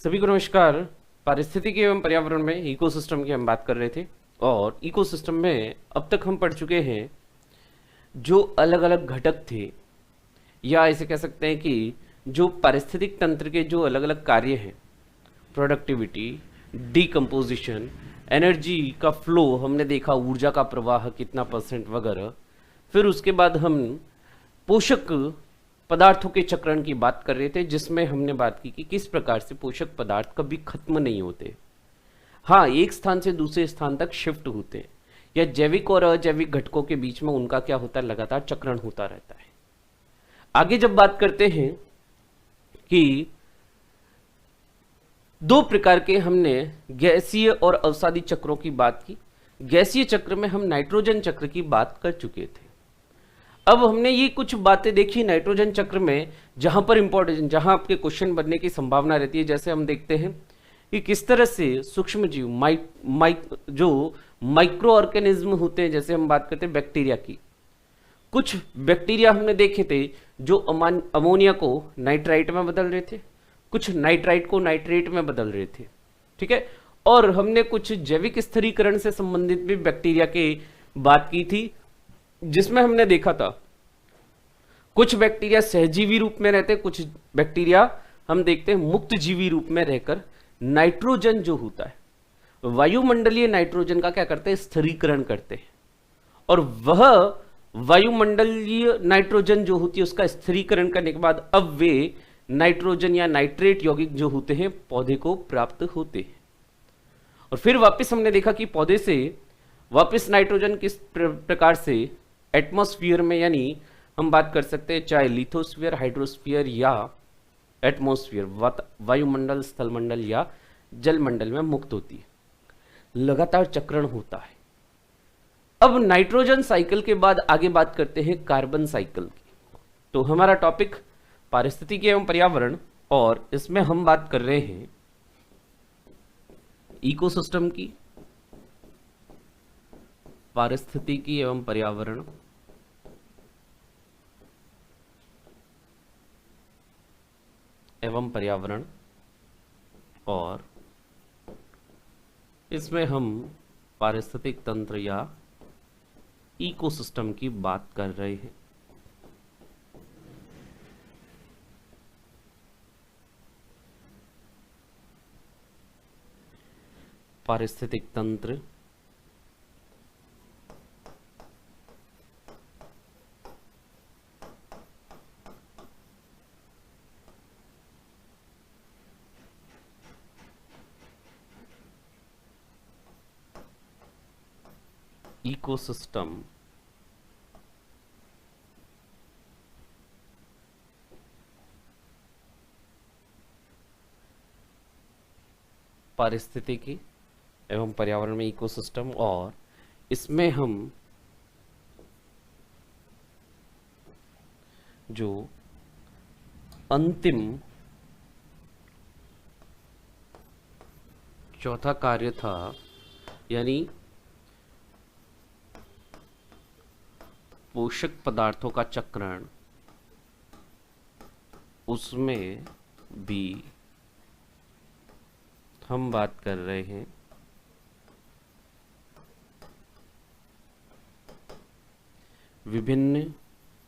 सभी को नमस्कार। पारिस्थितिकी एवं पर्यावरण में इकोसिस्टम की हम बात कर रहे थे और इकोसिस्टम में अब तक हम पढ़ चुके हैं जो अलग अलग घटक थे, या ऐसे कह सकते हैं कि जो पारिस्थितिक तंत्र के जो अलग अलग कार्य हैं, प्रोडक्टिविटी, डीकम्पोजिशन, एनर्जी का फ्लो हमने देखा, ऊर्जा का प्रवाह कितना परसेंट वगैरह। फिर उसके बाद हम पोषक पदार्थों के चक्रण की बात कर रहे थे, जिसमें हमने बात की कि किस प्रकार से पोषक पदार्थ कभी खत्म नहीं होते, हाँ एक स्थान से दूसरे स्थान तक शिफ्ट होते हैं, या जैविक और अजैविक घटकों के बीच में उनका क्या होता है, लगातार चक्रण होता रहता है। आगे जब बात करते हैं कि दो प्रकार के हमने गैसीय और अवसादी चक्रों की बात की। गैसीय चक्र में हम नाइट्रोजन चक्र की बात कर चुके थे। अब हमने ये कुछ बातें देखी नाइट्रोजन चक्र में, जहां पर इंपॉर्टेंट, जहां आपके क्वेश्चन बनने की संभावना रहती है। जैसे हम देखते हैं कि किस तरह से सूक्ष्म जीव जो माइक्रो ऑर्गेनिज्म होते हैं, जैसे हम बात करते हैं बैक्टीरिया की। कुछ बैक्टीरिया हमने देखे थे जो अमोनिया को नाइट्राइट में बदल रहे थे, कुछ नाइट्राइट को नाइट्रेट में बदल रहे थे, ठीक है। और हमने कुछ जैविक स्थिरीकरण से संबंधित भी बैक्टीरिया की बात की थी, जिसमें हमने देखा था कुछ बैक्टीरिया सहजीवी रूप में रहते, कुछ बैक्टीरिया हम देखते हैं मुक्त जीवी रूप में रहकर नाइट्रोजन जो होता है, वायुमंडलीय नाइट्रोजन का क्या करते हैं, स्थिरीकरण करते हैं। और वह वायुमंडलीय नाइट्रोजन जो होती है उसका स्थिरीकरण करने के बाद अब वे नाइट्रोजन या नाइट्रेट यौगिक जो होते हैं पौधे को प्राप्त होते हैं। और फिर वापस हमने देखा कि पौधे से वापस नाइट्रोजन किस प्रकार से एटमॉस्फेयर में, यानी हम बात कर सकते हैं चाहे लिथोस्फीयर, हाइड्रोस्फीयर या एटमॉस्फेयर, वायुमंडल, स्थलमंडल या जलमंडल में मुक्त होती है। लगातार चक्रण होता है। अब नाइट्रोजन साइकिल के बाद आगे बात करते हैं कार्बन साइकिल की। तो हमारा टॉपिक पारिस्थितिकी एवं पर्यावरण, और इसमें हम बात कर रहे हैं इकोसिस्टम की, पारिस्थितिकी एवं पर्यावरण, और इसमें हम पारिस्थितिक तंत्र या इकोसिस्टम की बात कर रहे हैं। पारिस्थितिक तंत्र, इकोसिस्टम, पारिस्थितिकी एवं पर्यावरण में इकोसिस्टम, और इसमें हम जो अंतिम चौथा कार्य था, यानी पोषक पदार्थों का चक्रण, उसमें भी हम बात कर रहे हैं विभिन्न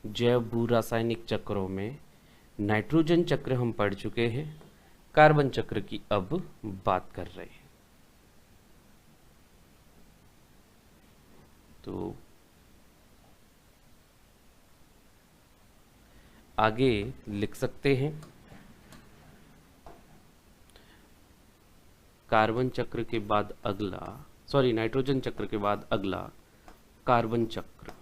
जैव भू रासायनिक चक्रों में। नाइट्रोजन चक्र हम पढ़ चुके हैं, कार्बन चक्र की अब बात कर रहे हैं। तो आगे लिख सकते हैं कार्बन चक्र के बाद अगला, नाइट्रोजन चक्र के बाद अगला कार्बन चक्र।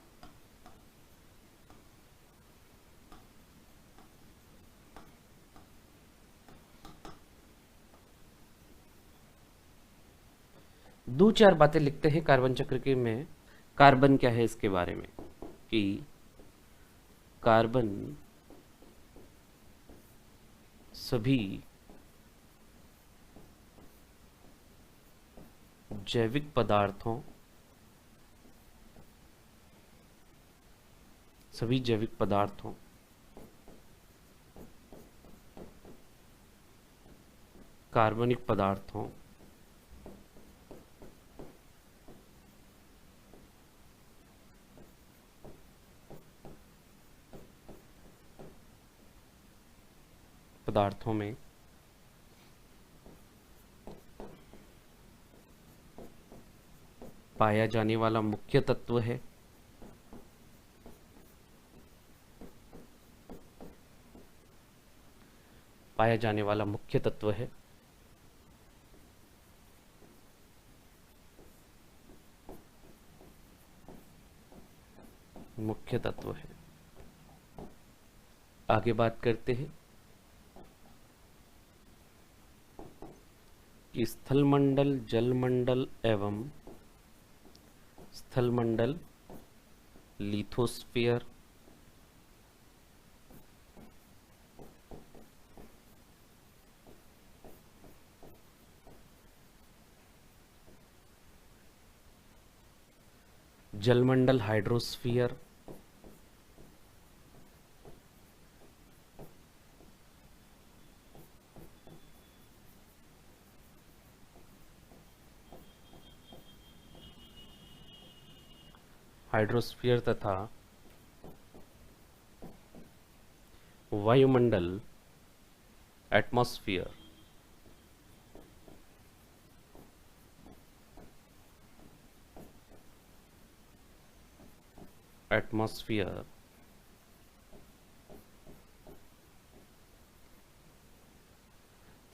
दो चार बातें लिखते हैं कार्बन चक्र के में। कार्बन क्या है इसके बारे में, कि कार्बन सभी जैविक पदार्थों, कार्बनिक पदार्थों में पाया जाने वाला मुख्य तत्व है आगे बात करते हैं कि स्थलमंडल, जलमंडल एवं स्थलमंडल, लिथोस्फीयर, जलमंडल हाइड्रोस्फीयर, तथा वायुमंडल एटमॉस्फेयर,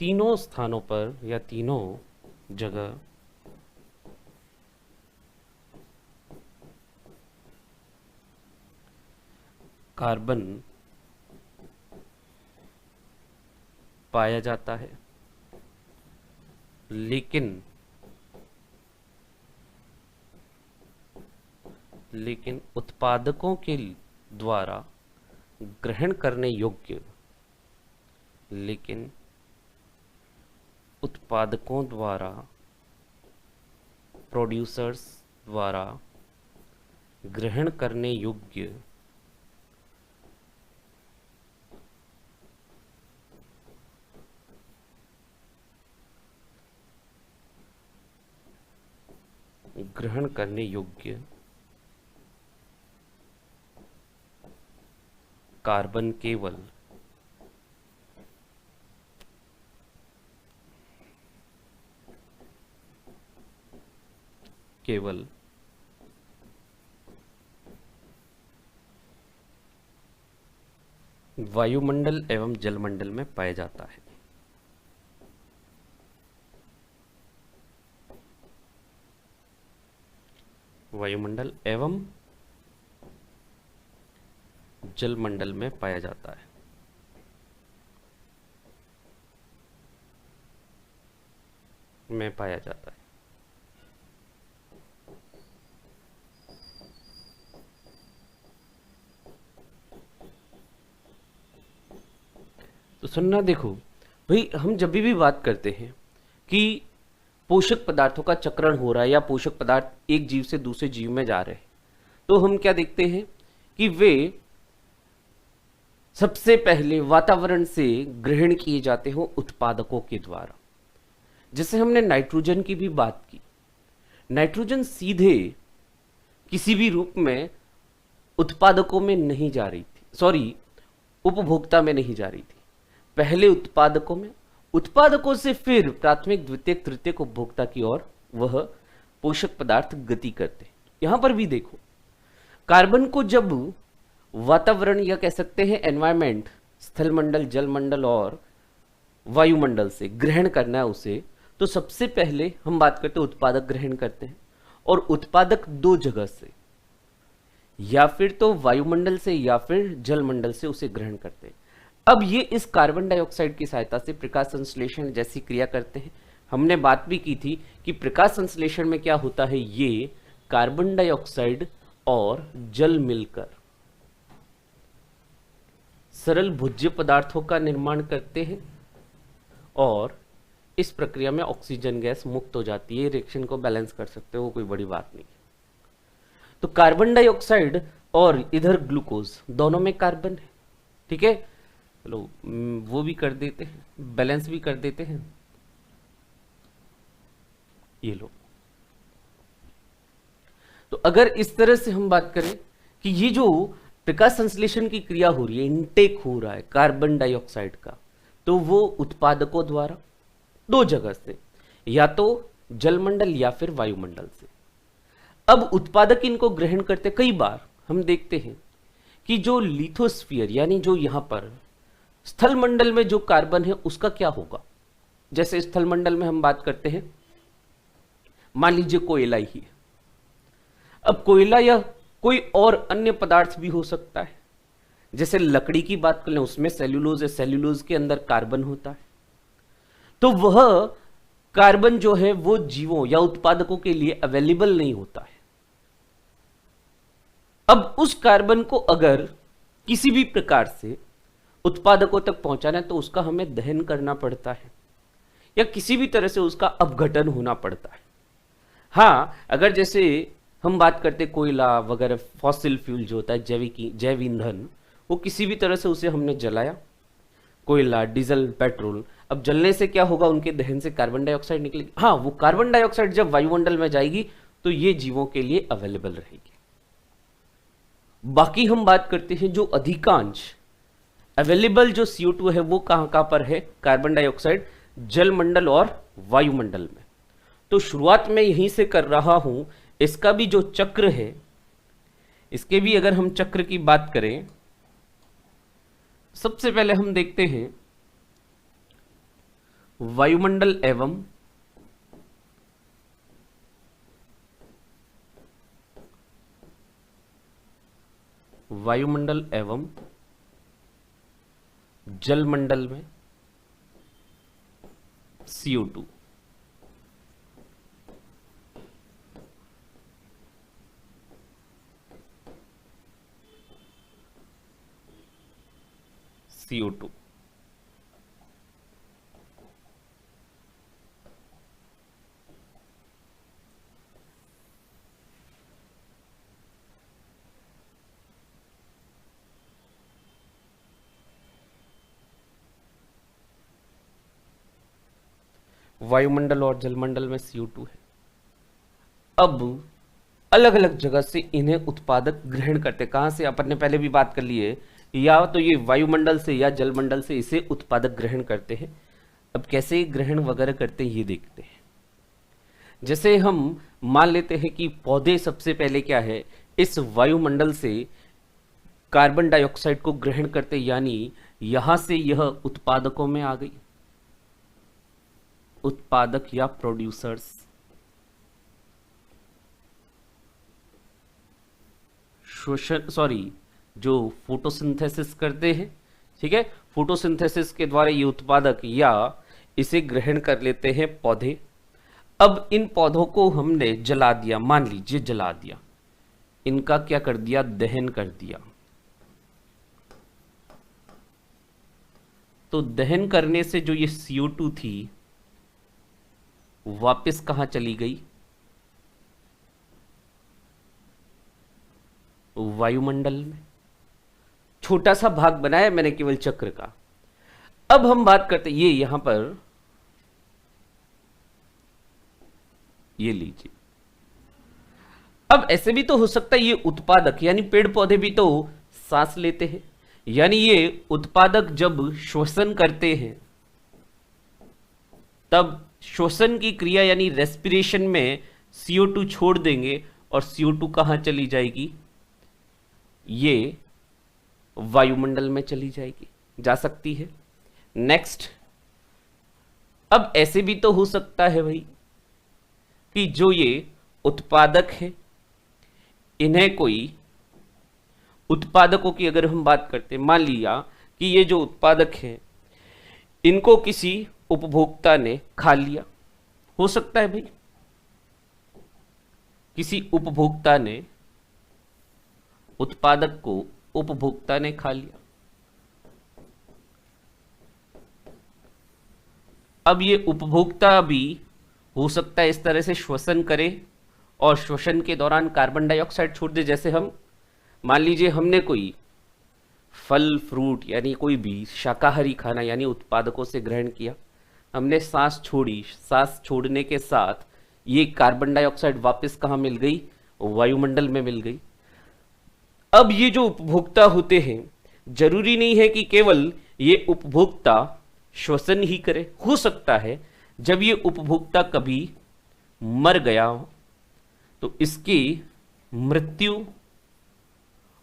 तीनों स्थानों पर या तीनों जगह कार्बन पाया जाता है, लेकिन उत्पादकों के द्वारा ग्रहण करने योग्य, प्रोड्यूसर्स द्वारा ग्रहण करने योग्य कार्बन केवल वायुमंडल एवं जलमंडल में पाया जाता है। वायुमंडल एवं जलमंडल में पाया जाता है। तो सुनना, देखो भाई, हम जब भी बात करते हैं कि पोषक पदार्थों का चक्रण हो रहा है या पोषक पदार्थ एक जीव से दूसरे जीव में जा रहे हैं, तो हम क्या देखते हैं कि वे सबसे पहले वातावरण से ग्रहण किए जाते हो उत्पादकों के द्वारा। जैसे हमने नाइट्रोजन की भी बात की, नाइट्रोजन सीधे किसी भी रूप में उत्पादकों में नहीं जा रही थी, उपभोक्ता में नहीं जा रही थी, पहले उत्पादकों से फिर प्राथमिक, द्वितीयक, तृतीयक उपभोक्ता की ओर वह पोषक पदार्थ गति करते। यहां पर भी देखो, कार्बन को जब वातावरण या कह सकते हैं एनवायरमेंट, स्थलमंडल, जलमंडल और वायुमंडल से ग्रहण करना है उसे, तो सबसे पहले हम बात करते हैं उत्पादक ग्रहण करते हैं, और उत्पादक दो जगह से, या फिर तो वायुमंडल से या फिर जलमंडल से उसे ग्रहण करते हैं। अब ये इस कार्बन डाइऑक्साइड की सहायता से प्रकाश संश्लेषण जैसी क्रिया करते हैं। हमने बात भी की थी कि प्रकाश संश्लेषण में क्या होता है, ये कार्बन डाइऑक्साइड और जल मिलकर सरल भोज्य पदार्थों का निर्माण करते हैं, और इस प्रक्रिया में ऑक्सीजन गैस मुक्त हो जाती है। रिएक्शन को बैलेंस कर सकते हो, वो कोई बड़ी बात नहीं। तो कार्बन डाइऑक्साइड और इधर ग्लूकोज, दोनों में कार्बन है, ठीक है। चलो वो भी कर देते हैं, बैलेंस भी कर देते हैं। ये लो। तो अगर इस तरह से हम बात करें कि ये जो प्रकाश संश्लेषण की क्रिया हो रही है, इनटेक हो रहा है कार्बन डाइऑक्साइड का, तो वो उत्पादकों द्वारा दो जगह से, या तो जलमंडल या फिर वायुमंडल से। अब उत्पादक इनको ग्रहण करते, कई बार हम देखते हैं कि जो लिथोस्फीयर यानी जो यहां पर स्थल मंडल में जो कार्बन है उसका क्या होगा। जैसे स्थल मंडल में हम बात करते हैं, मान लीजिए कोयला ही है। अब कोयला या कोई और अन्य पदार्थ भी हो सकता है, जैसे लकड़ी की बात कर लें, उसमें सेल्यूलोज है, सेल्यूलोज के अंदर कार्बन होता है। तो वह कार्बन जो है वो जीवों या उत्पादकों के लिए अवेलेबल नहीं होता है। अब उस कार्बन को अगर किसी भी प्रकार से उत्पादकों तक पहुंचाना है तो उसका हमें दहन करना पड़ता है या किसी भी तरह से उसका अपघटन होना पड़ता है। हाँ, अगर जैसे हम बात करते कोयला वगैरह फॉसिल फ्यूल जो होता है, जैव ईंधन, वो किसी भी तरह से उसे हमने जलाया, कोयला, डीजल, पेट्रोल, अब जलने से क्या होगा, उनके दहन से कार्बन डाइऑक्साइड निकलेगी। हाँ, वो कार्बन डाइऑक्साइड जब वायुमंडल में जाएगी तो ये जीवों के लिए अवेलेबल रहेगी। बाकी हम बात करते हैं जो अधिकांश अवेलेबल जो CO2 है वो कहां पर है, कार्बन डाइऑक्साइड जलमंडल और वायुमंडल में। तो शुरुआत में यहीं से कर रहा हूं। इसका भी जो चक्र है, इसके भी अगर हम चक्र की बात करें, सबसे पहले हम देखते हैं वायुमंडल एवं जलमंडल में CO2। CO2 वायुमंडल और जलमंडल में CO2 है। अब अलग अलग जगह से इन्हें उत्पादक ग्रहण करते, कहां से, अपन ने पहले भी बात कर ली है, या तो ये वायुमंडल से या जलमंडल से इसे उत्पादक ग्रहण करते हैं। अब कैसे ग्रहण वगैरह करते हैं ये देखते हैं। जैसे हम मान लेते हैं कि पौधे सबसे पहले क्या है, इस वायुमंडल से कार्बन डाइऑक्साइड को ग्रहण करते, यानी यहां से यह उत्पादकों में आ गई, उत्पादक या प्रोड्यूसर्स। जो फोटोसिंथेसिस करते हैं, ठीक है, फोटोसिंथेसिस के द्वारा ये उत्पादक या इसे ग्रहण कर लेते हैं पौधे। अब इन पौधों को हमने जला दिया, मान लीजिए जला दिया, इनका क्या कर दिया, दहन कर दिया। तो दहन करने से जो ये CO2 थी वापस कहां चली गई, वायुमंडल में। छोटा सा भाग बनाया मैंने केवल चक्र का। अब हम बात करते, ये यहां पर ये लीजिए। अब ऐसे भी तो हो सकता है ये उत्पादक यानी पेड़ पौधे भी तो सांस लेते हैं, यानी ये उत्पादक जब श्वसन करते हैं तब श्वसन की क्रिया यानी रेस्पिरेशन में CO2 छोड़ देंगे और CO2 कहां चली जाएगी, ये वायुमंडल में चली जाएगी, जा सकती है। नेक्स्ट, अब ऐसे भी तो हो सकता है भाई कि जो ये उत्पादक है, इन्हें कोई उत्पादकों की अगर हम बात करते, मान लिया कि ये जो उत्पादक है इनको किसी उपभोक्ता ने खा लिया, हो सकता है भाई किसी उपभोक्ता ने, उत्पादक को उपभोक्ता ने खा लिया। अब ये उपभोक्ता भी हो सकता है इस तरह से श्वसन करे और श्वसन के दौरान कार्बन डाइऑक्साइड छोड़ दे। जैसे हम मान लीजिए हमने कोई फल फ्रूट यानी कोई भी शाकाहारी खाना यानी उत्पादकों से ग्रहण किया, हमने सांस छोड़ी, सांस छोड़ने के साथ ये कार्बन डाइऑक्साइड वापस कहां मिल गई, वायुमंडल में मिल गई। अब ये जो उपभोक्ता होते हैं, जरूरी नहीं है कि केवल ये उपभोक्ता श्वसन ही करे, हो सकता है जब ये उपभोक्ता कभी मर गया हो तो इसकी मृत्यु,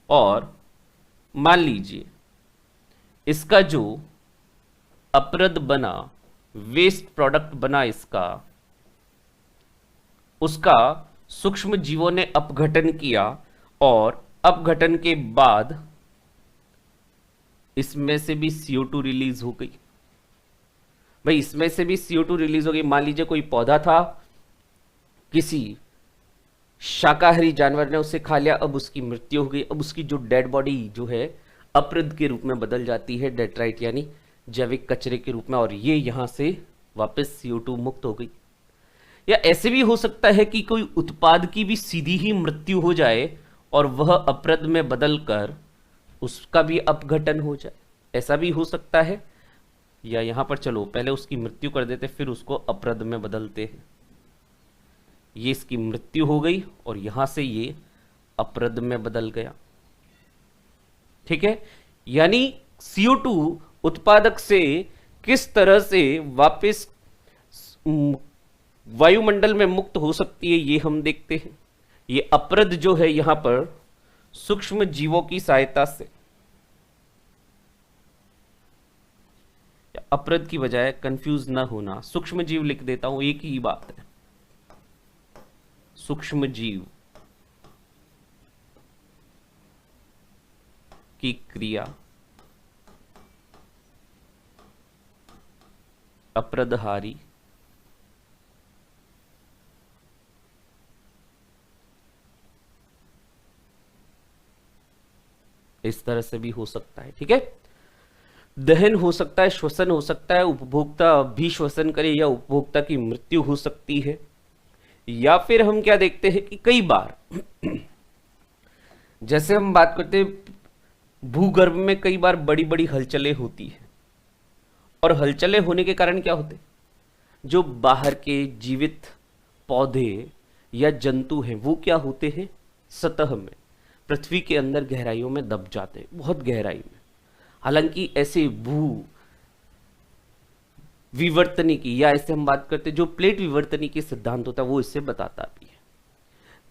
और मान लीजिए इसका जो अपरद बना, वेस्ट प्रोडक्ट बना इसका, उसका सूक्ष्म जीवों ने अपघटन किया और अपघटन के बाद इसमें से भी CO2 रिलीज हो गई। भाई इसमें से भी CO2 रिलीज हो गई। मान लीजिए कोई पौधा था, किसी शाकाहारी जानवर ने उसे खा लिया, अब उसकी मृत्यु हो गई। अब उसकी जो डेड बॉडी जो है अपरद के रूप में बदल जाती है, डेट्राइट यानी जैविक कचरे के रूप में, और ये यहां से वापस CO2 मुक्त हो गई। या ऐसे भी हो सकता है कि कोई उत्पाद की भी सीधी ही मृत्यु हो जाए और वह अपरद में बदलकर उसका भी अपघटन हो जाए, ऐसा भी हो सकता है। या यहां पर चलो पहले उसकी मृत्यु कर देते फिर उसको अपरद में बदलते हैं। ये इसकी मृत्यु हो गई और यहां से ये अपरद में बदल गया। ठीक है, यानी CO2 उत्पादक से किस तरह से वापस वायुमंडल में मुक्त हो सकती है ये हम देखते हैं। ये अपरद जो है यहां पर सूक्ष्म जीवों की सहायता से, अपरद की बजाय कंफ्यूज ना होना, सूक्ष्म जीव लिख देता हूं, एक ही बात है। सूक्ष्म जीव की क्रिया अपरदहारी इस तरह से भी हो सकता है। ठीक है, दहन हो सकता है, श्वसन हो सकता है, उपभोक्ता भी श्वसन करे या उपभोक्ता की मृत्यु हो सकती है। या फिर हम क्या देखते हैं कि कई बार जैसे हम बात करते हैं भूगर्भ में कई बार बड़ी बड़ी हलचलें होती है, और हलचलें होने के कारण क्या होते हैं, जो बाहर के जीवित पौधे या जंतु हैं वो क्या होते हैं, सतह में पृथ्वी के अंदर गहराइयों में दब जाते हैं, बहुत गहराई में। हालांकि ऐसे भू विवर्तनिकी या ऐसे हम बात करते हैं जो प्लेट विवर्तनिकी सिद्धांत होता है वो इससे बताता भी है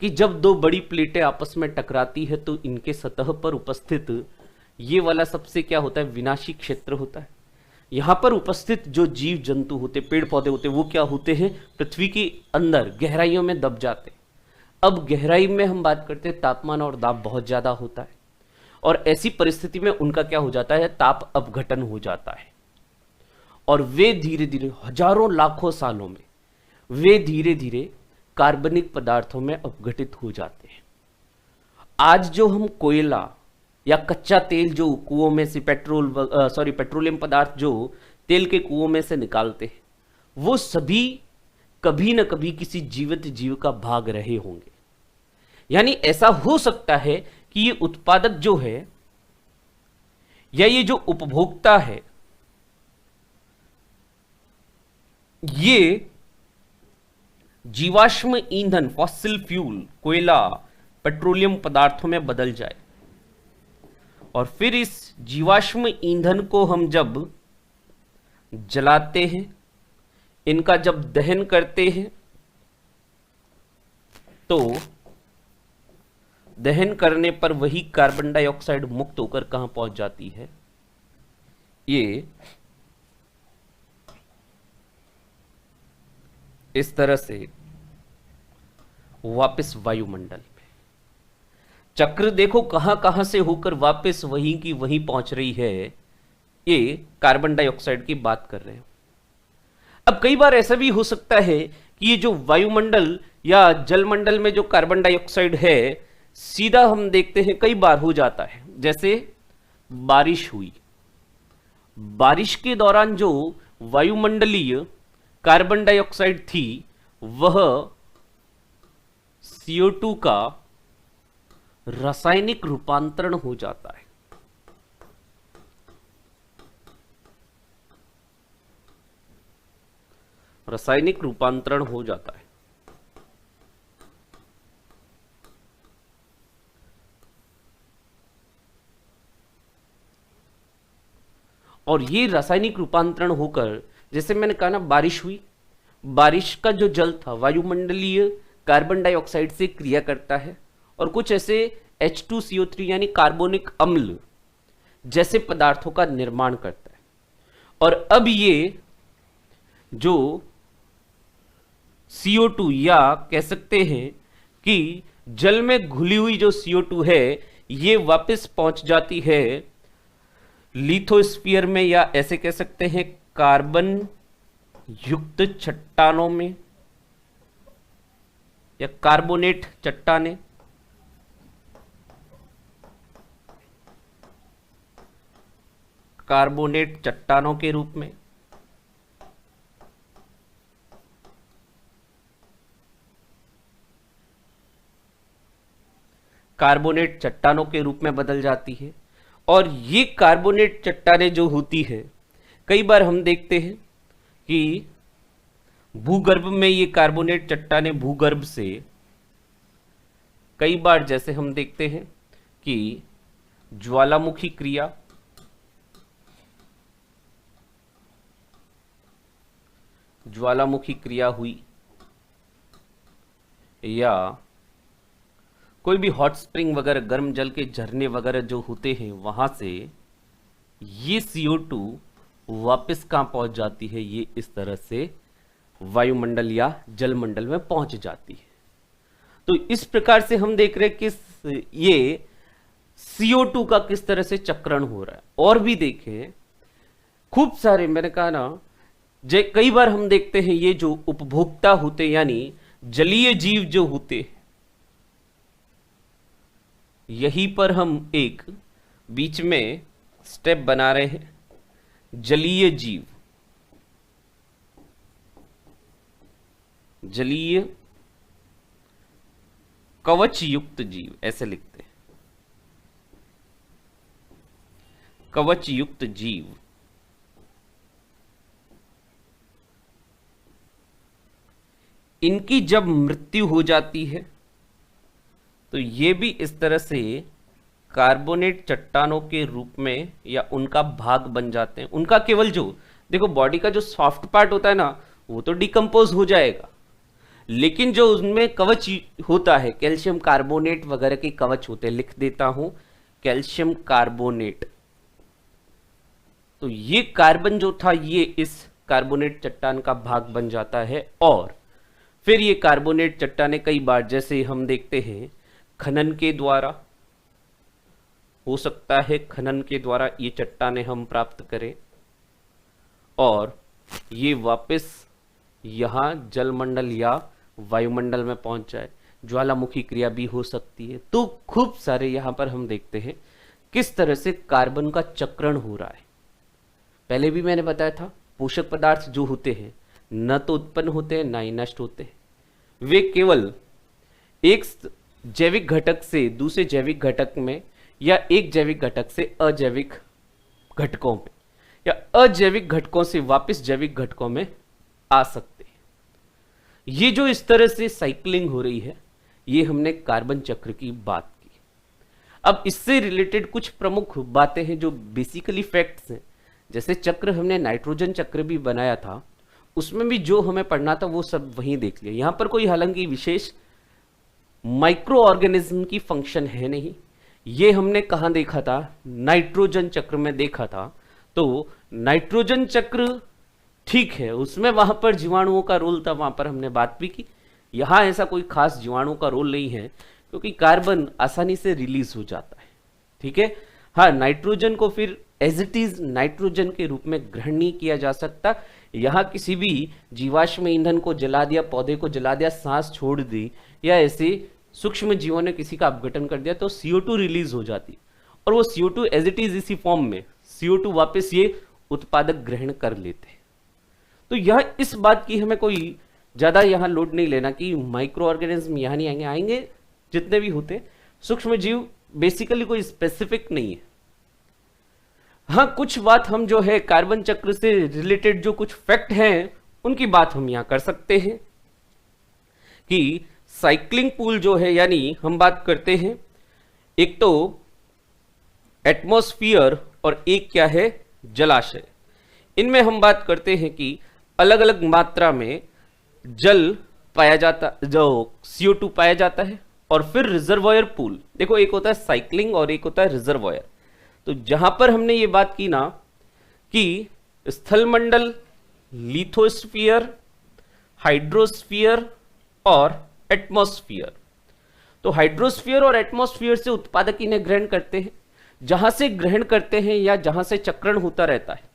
कि जब दो बड़ी प्लेटें आपस में टकराती है तो इनके सतह पर उपस्थित ये वाला सबसे क्या होता है, विनाशी क्षेत्र होता है। यहां पर उपस्थित जो जीव जंतु होते, पेड़ पौधे होते, वो क्या होते हैं, पृथ्वी के अंदर गहराइयों में दब जाते हैं। अब गहराई में हम बात करते हैं तापमान और दाब बहुत ज्यादा होता है, और ऐसी परिस्थिति में उनका क्या हो जाता है, ताप अपघटन हो जाता है, और वे धीरे धीरे हजारों लाखों सालों में वे धीरे धीरे कार्बनिक पदार्थों में अपघटित हो जाते हैं। आज जो हम कोयला या कच्चा तेल जो कुओं में से पेट्रोलियम पदार्थ जो तेल के कुओं में से निकालते हैं, वो सभी कभी न कभी किसी जीवित जीव का भाग रहे होंगे। यानी ऐसा हो सकता है कि ये उत्पादक जो है या ये जो उपभोक्ता है, ये जीवाश्म ईंधन, फॉसिल फ्यूल, कोयला, पेट्रोलियम पदार्थों में बदल जाए, और फिर इस जीवाश्म ईंधन को हम जब जलाते हैं, इनका जब दहन करते हैं, तो दहन करने पर वही कार्बन डाइऑक्साइड मुक्त होकर कहां पहुंच जाती है, ये इस तरह से वापस वायुमंडल में। चक्र देखो कहां कहां से होकर वापस वहीं की वहीं पहुंच रही है। ये कार्बन डाइऑक्साइड की बात कर रहे हैं। अब कई बार ऐसा भी हो सकता है कि ये जो वायुमंडल या जलमंडल में जो कार्बन डाइऑक्साइड है, सीधा हम देखते हैं कई बार हो जाता है। जैसे बारिश हुई, बारिश के दौरान जो वायुमंडलीय कार्बन डाइऑक्साइड थी वह CO2 का रासायनिक रूपांतरण हो जाता है। रासायनिक रूपांतरण हो जाता है। और ये रासायनिक रूपांतरण होकर, जैसे मैंने कहा ना, बारिश हुई, बारिश का जो जल था वायुमंडलीय कार्बन डाइऑक्साइड से क्रिया करता है और कुछ ऐसे H2CO3 यानी कार्बोनिक अम्ल जैसे पदार्थों का निर्माण करता है। और अब ये जो CO2 या कह सकते हैं कि जल में घुली हुई जो CO2 है, ये वापस पहुंच जाती है लिथोस्फीयर में, या ऐसे कह सकते हैं कार्बन युक्त चट्टानों में या कार्बोनेट चट्टाने। कार्बोनेट चट्टानों के रूप में। कार्बोनेट चट्टानों के रूप में बदल जाती है। और ये कार्बोनेट चट्टानें जो होती है, कई बार हम देखते हैं कि भूगर्भ में ये कार्बोनेट चट्टानें भूगर्भ से कई बार, जैसे हम देखते हैं कि ज्वालामुखी क्रिया, ज्वालामुखी क्रिया हुई, या कोई भी हॉट स्प्रिंग वगैरह, गर्म जल के झरने वगैरह जो होते हैं, वहां से ये CO2 वापस कहां पहुंच जाती है, ये इस तरह से वायुमंडल या जलमंडल में पहुंच जाती है। तो इस प्रकार से हम देख रहे हैं कि ये CO2 का किस तरह से चक्रण हो रहा है। और भी देखें खूब सारे, मैंने कहा ना, कई बार हम देखते हैं ये जो उपभोक्ता होते यानी जलीय जीव जो होते, यहीं पर हम एक बीच में स्टेप बना रहे हैं, जलीय जीव, जलीय कवच युक्त जीव, ऐसे लिखते हैं, कवच युक्त जीव। इनकी जब मृत्यु हो जाती है तो ये भी इस तरह से कार्बोनेट चट्टानों के रूप में या उनका भाग बन जाते हैं। उनका केवल जो, देखो, बॉडी का जो सॉफ्ट पार्ट होता है ना, वो तो डिकम्पोज हो जाएगा, लेकिन जो उनमें कवच होता है, कैल्शियम कार्बोनेट वगैरह के कवच होते हैं, लिख देता हूं कैल्शियम कार्बोनेट। तो ये कार्बन जो था, ये इस कार्बोनेट चट्टान का भाग बन जाता है। और फिर ये कार्बोनेट चट्टाने कई बार, जैसे हम देखते हैं, खनन के द्वारा हो सकता है, खनन के द्वारा ये चट्टाने हम प्राप्त करें और ये वापस यहाँ जलमंडल या वायुमंडल में पहुंच जाए। ज्वालामुखी क्रिया भी हो सकती है। तो खूब सारे यहाँ पर हम देखते हैं किस तरह से कार्बन का चक्रण हो रहा है। पहले भी मैंने बताया था, पोषक पदार्थ जो होते हैं न तो उत्पन्न होते हैं, ना ही नष्ट होते हैं। वे केवल एक जैविक घटक से दूसरे जैविक घटक में या एक जैविक घटक से अजैविक घटकों में या अजैविक घटकों से वापस जैविक घटकों में आ सकते हैं। ये जो इस तरह से साइक्लिंग हो रही है, ये हमने कार्बन चक्र की बात की। अब इससे रिलेटेड कुछ प्रमुख बातें हैं जो बेसिकली फैक्ट्स हैं। जैसे चक्र हमने नाइट्रोजन चक्र भी बनाया था, उसमें भी जो हमें पढ़ना था वो सब वहीं देख लिया। यहां पर कोई हालांकि विशेष माइक्रो ऑर्गेनिज्म की फंक्शन है नहीं। ये हमने कहां देखा था? नाइट्रोजन चक्र में देखा था। तो नाइट्रोजन चक्र ठीक है, उसमें वहां पर जीवाणुओं का रोल था, वहां पर हमने बात भी की। यहां ऐसा कोई खास जीवाणुओं का रोल नहीं है क्योंकि कार्बन आसानी से रिलीज हो जाता है। ठीक है, हाँ, नाइट्रोजन को फिर एज इट इज नाइट्रोजन के रूप में ग्रहण नहीं किया जा सकता। यहां किसी भी जीवाश्म ईंधन को जला दिया, पौधे को जला दिया, सांस छोड़ दी या ऐसे सूक्ष्म जीवों ने किसी का अपघटन कर दिया तो CO2 रिलीज हो जाती और वो CO2 एज इट इज इसी फॉर्म में CO2 वापस ये उत्पादक ग्रहण कर लेते हैं। तो यह इस बात की हमें कोई ज्यादा यहां लोड नहीं लेना कि माइक्रो ऑर्गेनिज्म यहां नहीं आएंगे, आएंगे जितने भी होते सूक्ष्म जीव बेसिकली कोई स्पेसिफिक नहीं है। हाँ, कुछ बात हम जो है कार्बन चक्र से रिलेटेड जो कुछ फैक्ट हैं उनकी बात हम यहां कर सकते हैं कि साइक्लिंग पूल जो है, यानी हम बात करते हैं एक तो एटमॉस्फेयर और एक क्या है जलाशय, इनमें हम बात करते हैं कि अलग अलग मात्रा में जल पाया जाता, जो CO2 पाया जाता है। और फिर रिजर्वॉयर पूल, देखो एक होता है साइक्लिंग और एक होता है रिजर्वॉयर। तो जहां पर हमने ये बात की ना कि स्थलमंडल, लिथोस्फीयर, हाइड्रोस्फीयर और एटमॉस्फेयर, तो हाइड्रोस्फीयर और एटमॉस्फेयर से उत्पादक इन्हें ग्रहण करते हैं। जहां से ग्रहण करते हैं या जहां से चक्रण होता रहता है,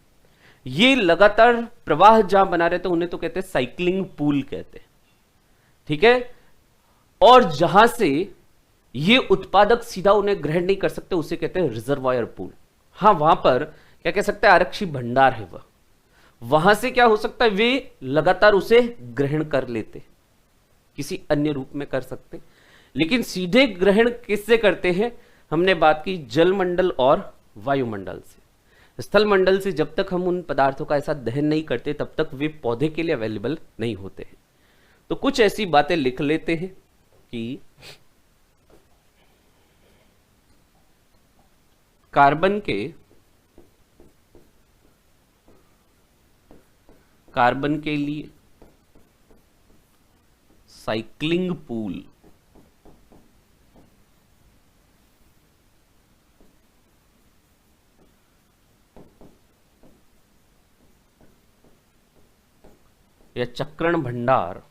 ये लगातार प्रवाह जहां बना रहता है उन्हें तो कहते हैं साइक्लिंग पूल कहते हैं, ठीक है। और जहां से ये उत्पादक सीधा उन्हें ग्रहण नहीं कर सकते उसे कहते हैं रिजर्वायर पूल। हाँ, वहां पर क्या कह सकते हैं, आरक्षी भंडार है वह, वहां से क्या हो सकता है, वे लगातार उसे ग्रहण कर लेते, किसी अन्य रूप में कर सकते, लेकिन सीधे ग्रहण किससे करते हैं, हमने बात की जलमंडल और वायुमंडल से। स्थलमंडल से जब तक हम उन पदार्थों का ऐसा दहन नहीं करते तब तक वे पौधे के लिए अवेलेबल नहीं होते हैं। तो कुछ ऐसी बातें लिख लेते हैं कि कार्बन के लिए साइक्लिंग पूल या चक्रण भंडार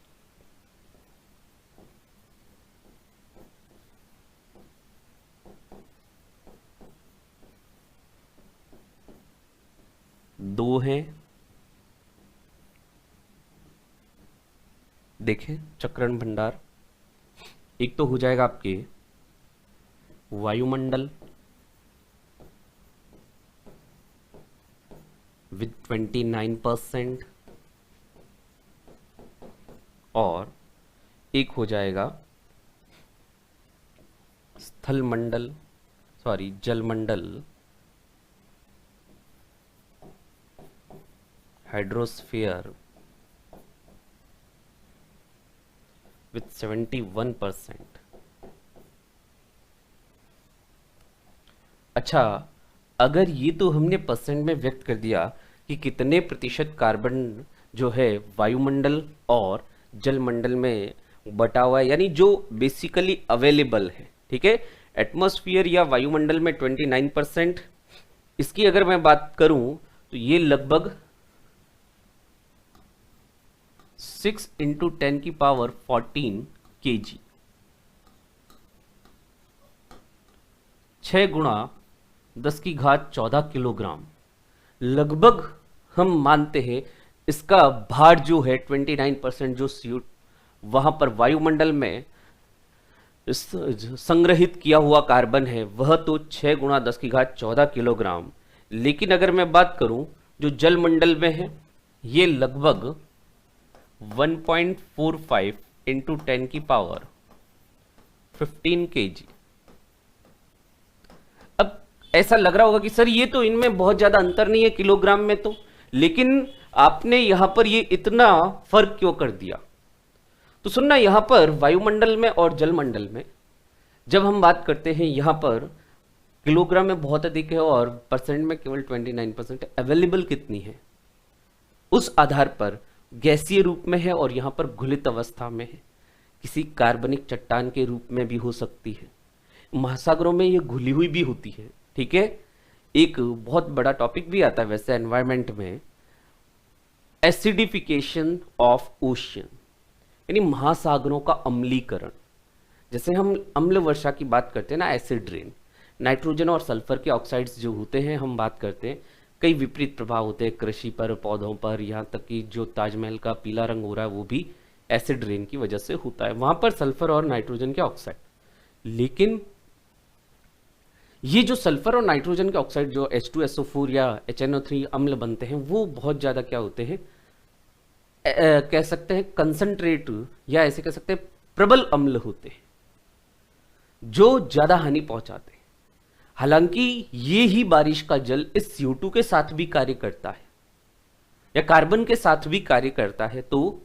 दो हैं। देखें, चक्रण भंडार एक तो हो जाएगा आपके वायुमंडल विद 29% और एक हो जाएगा जलमंडल हाइड्रोस्फीयर with 71%। अच्छा, अगर ये तो हमने परसेंट में व्यक्त कर दिया कि कितने प्रतिशत कार्बन जो है वायुमंडल और जलमंडल में बटा हुआ है, यानी जो बेसिकली अवेलेबल है, ठीक है। एटमॉस्फेयर या वायुमंडल में 29%, इसकी अगर मैं बात करूं तो ये लगभग 6 × 10⁻14 kg, 6 × 10⁻14 किलोग्राम लगभग हम मानते हैं इसका भार जो है 29% जो CO वहां पर वायुमंडल में संग्रहित किया हुआ कार्बन है वह तो 6 × 10⁻14 किलोग्राम। लेकिन अगर मैं बात करूं जो जलमंडल में है ये लगभग 1.45 × 10⁻15 kg। अब ऐसा लग रहा होगा कि सर ये तो इनमें बहुत ज्यादा अंतर नहीं है किलोग्राम में तो, लेकिन आपने यहां पर ये इतना फर्क क्यों कर दिया? तो सुनना, यहां पर वायुमंडल में और जलमंडल में जब हम बात करते हैं यहां पर किलोग्राम में बहुत अधिक है और परसेंट में केवल 29% है। अवेलेबल कितनी है उस आधार पर गैसीय रूप में है और यहां पर घुलित अवस्था में है, किसी कार्बनिक चट्टान के रूप में भी हो सकती है, महासागरों में ये घुली हुई भी होती है, ठीक है। एक बहुत बड़ा टॉपिक भी आता है वैसे एनवायरमेंट में, एसिडिफिकेशन ऑफ ओशियन, यानी महासागरों का अम्लीकरण। जैसे हम अम्ल वर्षा की बात करते हैं ना, एसिड रेन, नाइट्रोजन और सल्फर के ऑक्साइड्स जो होते हैं हम बात करते हैं, कई विपरीत प्रभाव होते हैं कृषि पर, पौधों पर, यहाँ तक कि जो ताजमहल का पीला रंग हो रहा है वो भी एसिड रेन की वजह से होता है, वहां पर सल्फर और नाइट्रोजन के ऑक्साइड। लेकिन ये जो सल्फर और नाइट्रोजन के ऑक्साइड जो H2SO4 या HNO3 अम्ल बनते हैं वो बहुत ज्यादा क्या होते हैं, कह सकते हैं कंसंट्रेट, या ऐसे कह सकते हैं प्रबल अम्ल होते हैं जो ज्यादा हानि पहुंचाते हैं। हालांकि ये ही बारिश का जल इस CO2 के साथ भी कार्य करता है या कार्बन के साथ भी कार्य करता है, तो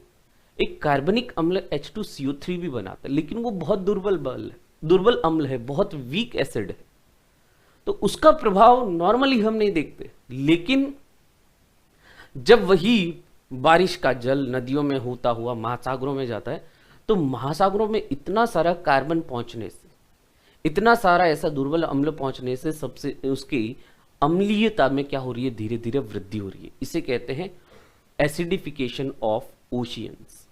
एक कार्बनिक अम्ल H2CO3 भी बनाता है, लेकिन वो बहुत दुर्बल अम्ल है, बहुत वीक एसिड है, तो उसका प्रभाव नॉर्मली हम नहीं देखते। लेकिन जब वही बारिश का जल नदियों में होता हुआ महासागरों में जाता है, तो महासागरों में इतना सारा कार्बन पहुंचने से, इतना सारा ऐसा दुर्बल अम्ल पहुंचने से सबसे उसकी अम्लीयता में क्या हो रही है, धीरे धीरे वृद्धि हो रही है। इसे कहते हैं एसिडिफिकेशन ऑफ ओशियंस।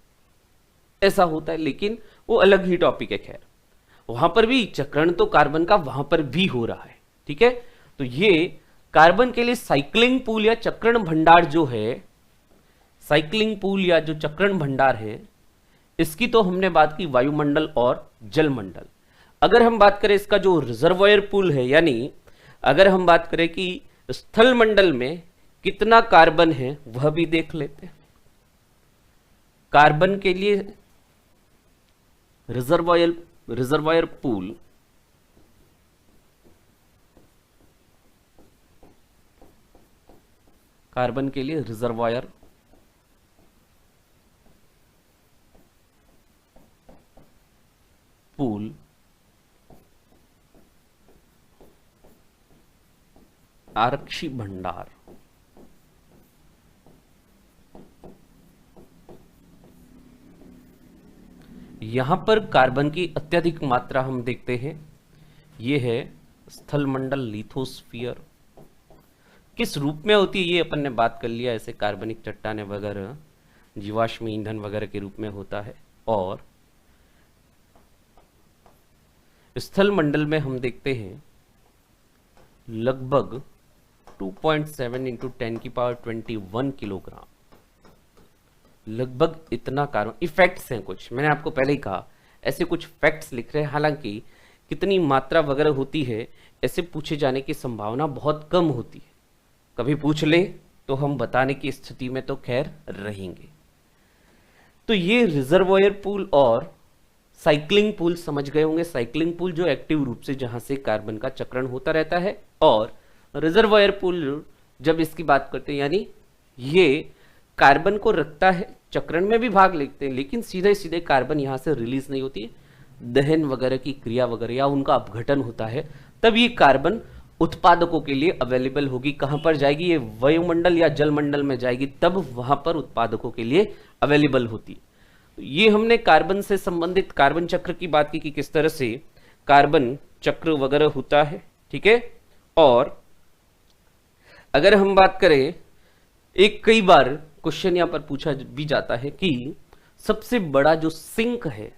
ऐसा होता है, लेकिन वो अलग ही टॉपिक है। खैर, वहां पर भी चक्रण तो कार्बन का वहां पर भी हो रहा है। ठीक है, तो ये कार्बन के लिए साइक्लिंग पूल या चक्रण भंडार जो है, साइक्लिंग पूल या जो चक्रण भंडार है, इसकी तो हमने बात की वायुमंडल और जलमंडल। अगर हम बात करें इसका जो रिजर्वायर पूल है, यानी अगर हम बात करें कि स्थल मंडल में कितना कार्बन है, वह भी देख लेते हैं। कार्बन के लिए रिजर्वायर पूल कार्बन के लिए रिजर्वायर पूल आरक्षी भंडार। यहां पर कार्बन की अत्यधिक मात्रा हम देखते हैं। यह है स्थल मंडल लिथोस्फीयर। किस रूप में होती है ये अपन ने बात कर लिया, ऐसे कार्बनिक चट्टानें वगैरह जीवाश्म ईंधन वगैरह के रूप में होता है। और स्थल मंडल में हम देखते हैं लगभग 2.7 इंटू 10⁻21 किलोग्राम, लगभग इतना कार्बन। इफेक्ट्स हैं कुछ, मैंने आपको पहले ही कहा ऐसे कुछ फैक्ट्स लिख रहे हैं। हालांकि कितनी मात्रा वगैरह होती है ऐसे पूछे जाने की संभावना बहुत कम होती है। कभी पूछ ले तो हम बताने की स्थिति में तो खैर रहेंगे। तो ये रिजर्वायर पूल और साइक्लिंग पूल समझ गए होंगे। साइक्लिंग पूल जो एक्टिव रूप से जहां से कार्बन का चक्रण होता रहता है, और रिजर्वायर पूल जब इसकी बात करते हैं यानी ये कार्बन को रखता है, चक्रण में भी भाग लेते हैं, लेकिन सीधे सीधे कार्बन यहां से रिलीज नहीं होती है। दहन वगैरह की क्रिया वगैरह या उनका अपघटन होता है, तब ये कार्बन उत्पादकों के लिए अवेलेबल होगी। कहां पर जाएगी, ये वायुमंडल या जलमंडल में जाएगी, तब वहां पर उत्पादकों के लिए अवेलेबल होती है। ये हमने कार्बन से संबंधित कार्बन चक्र की बात की कि किस तरह से कार्बन चक्र वगैरह होता है। ठीक है, और अगर हम बात करें, एक कई बार क्वेश्चन यहां पर पूछा भी जाता है कि सबसे बड़ा जो सिंक है,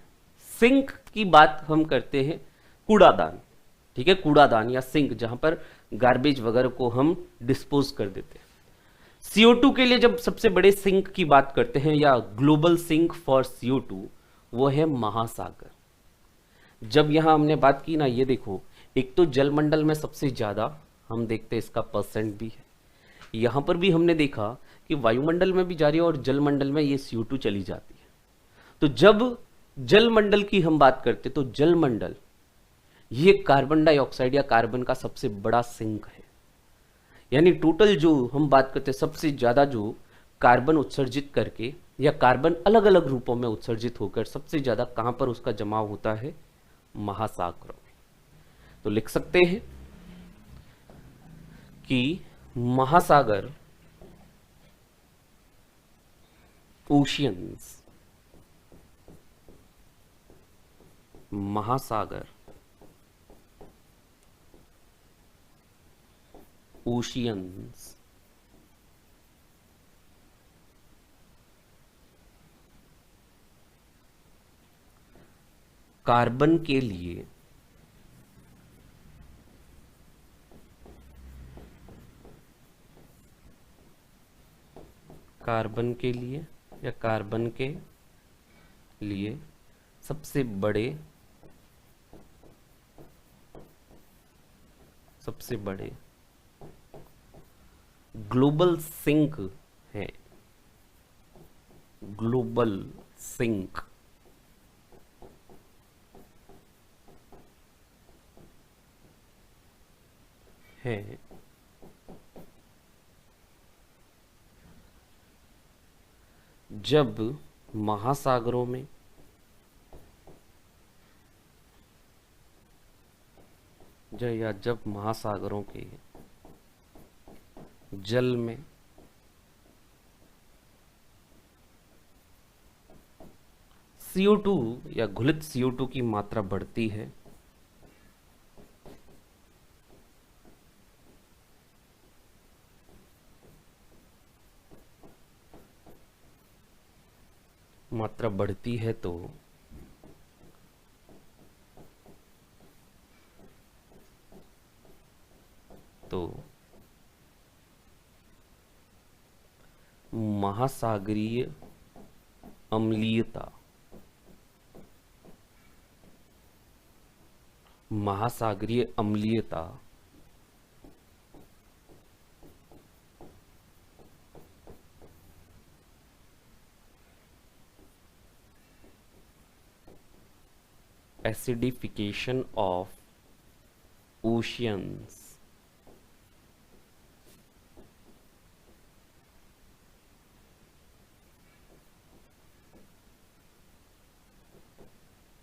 सिंक की बात हम करते हैं कूड़ादान। ठीक है, कूड़ादान या सिंक, जहां पर गार्बेज वगैरह को हम डिस्पोज कर देते हैं। CO2 के लिए जब सबसे बड़े सिंक की बात करते हैं या ग्लोबल सिंक फॉर CO2, वो है महासागर। जब यहां हमने बात की ना, ये देखो, एक तो जलमंडल में सबसे ज्यादा हम देखते हैं इसका परसेंट भी है। यहां पर भी हमने देखा कि वायुमंडल में भी जा रही है और जलमंडल में ये CO2 चली जाती है। तो जब जलमंडल की हम बात करते तो जलमंडल ये कार्बन डाइऑक्साइड या कार्बन का सबसे बड़ा सिंक है। यानी टोटल जो हम बात करते हैं सबसे ज्यादा जो कार्बन उत्सर्जित करके या कार्बन अलग अलग रूपों में उत्सर्जित होकर सबसे ज्यादा कहां पर उसका जमाव होता है, महासागरों में। तो लिख सकते हैं कि महासागर, ओशियंस, महासागर, ओशियंस कार्बन के लिए या कार्बन के लिए सबसे बड़े ग्लोबल सिंक है। ग्लोबल सिंक है जब महासागरों में जब महासागरों के जल में CO2 या घुलित CO2 की मात्रा बढ़ती है, तो महासागरीय अम्लीयता acidification of oceans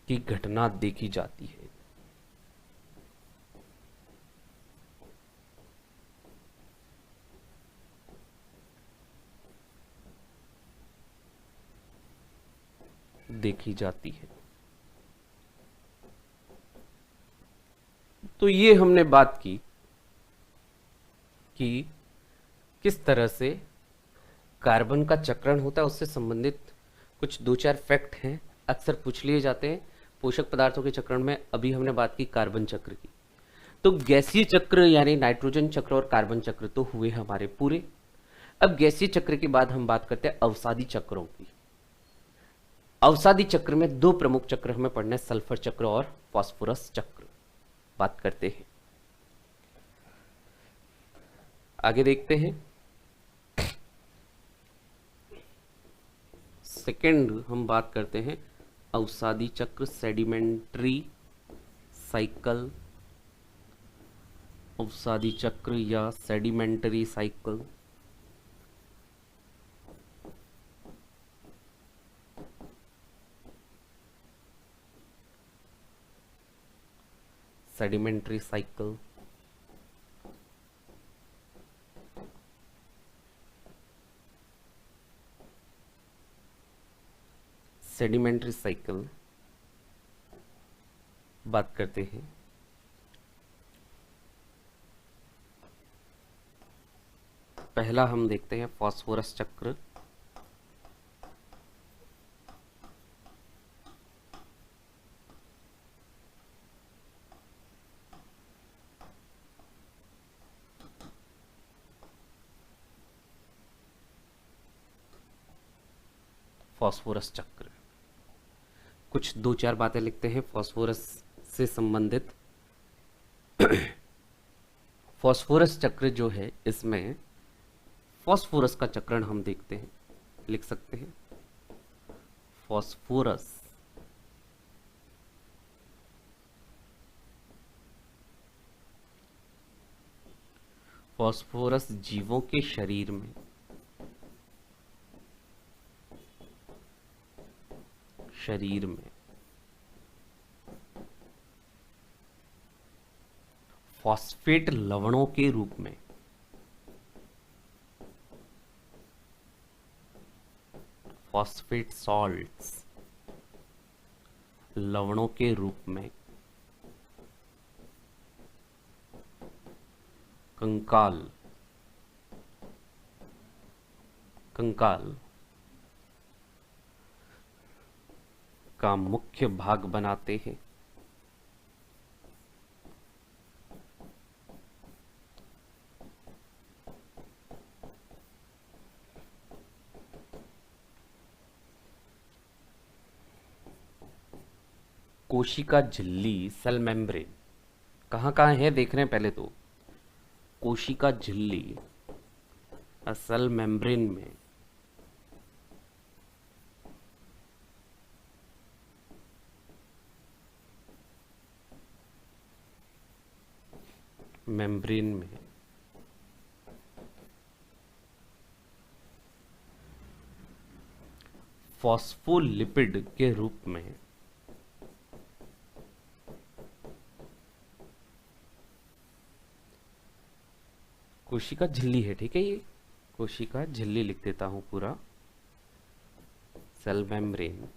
की घटना देखी जाती है। तो ये हमने बात की कि किस तरह से कार्बन का चक्रण होता है, उससे संबंधित कुछ दो चार फैक्ट हैं, अक्सर पूछ लिए जाते हैं पोषक पदार्थों के चक्रण में। अभी हमने बात की कार्बन चक्र की। तो गैसीय चक्र यानी नाइट्रोजन चक्र और कार्बन चक्र तो हुए हमारे पूरे। अब गैसीय चक्र के बाद हम बात करते हैं अवसादी चक्रों की। अवसादी चक्र में दो प्रमुख चक्र हमें पढ़ने, सल्फर चक्र और फास्फोरस चक्र। बात करते हैं, आगे देखते हैं। सेकंड हम बात करते हैं अवसादी चक्र, सेडिमेंट्री साइकिल, अवसादी चक्र या sedimentary cycle. Sedimentary cycle sedimentary cycle बात करते हैं। पहला हम देखते हैं फास्फोरस चक्र। फास्फोरस चक्र, कुछ दो चार बातें लिखते हैं फास्फोरस से संबंधित। फास्फोरस चक्र जो है, इसमें फास्फोरस का चक्रण हम देखते हैं, लिख सकते हैं फास्फोरस जीवों के शरीर में फॉस्फेट लवणों के रूप में फॉस्फेट सॉल्ट्स लवणों के रूप में कंकाल का मुख्य भाग बनाते हैं। कोशिका झिल्ली, सेल मेम्ब्रेन कहाँ कहाँ है देख रहे हैं पहले तो। कोशिका झिल्ली सेल मेम्ब्रेन में फॉस्फोलिपिड के रूप में कोशिका झिल्ली है, ठीक है, ये कोशिका झिल्ली लिख देता हूं पूरा, सेल मेम्ब्रेन।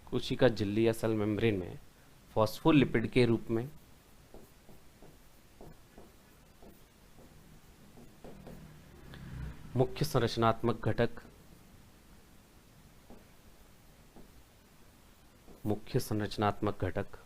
कोशिका झिल्ली या सेल मेम्ब्रेन में फॉस्फोलिपिड के रूप में मुख्य संरचनात्मक घटक, मुख्य संरचनात्मक घटक